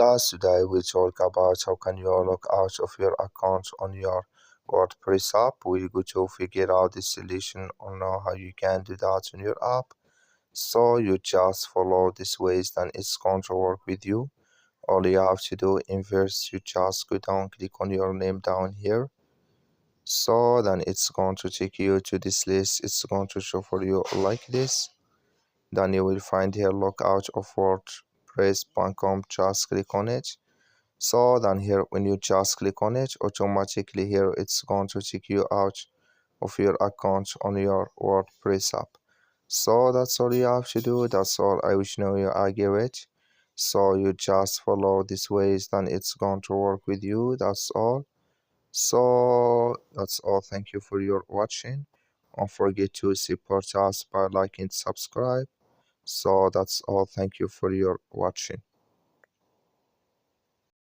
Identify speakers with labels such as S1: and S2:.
S1: class. Today we talk about how can you log out of your account on your WordPress app. We're going to figure out the solution on how you can do that on your app. So you just follow these ways, then it's going to work with you. All you have to do in first, you just go down, click on your name down here. So then it's going to take you to this list. It's going to show for you like this. Then you will find here logout of WordPress.com. Just click on it. So then here when you just click on it, automatically here it's going to take you out of your account on your WordPress app. So that's all you have to do. That's all I wish know you accurate. So you just follow these ways, then it's going to work with you. That's all. So that's all. Thank you for your watching. Don't forget to support us by liking and subscribe. So that's all. Thank you for your watching.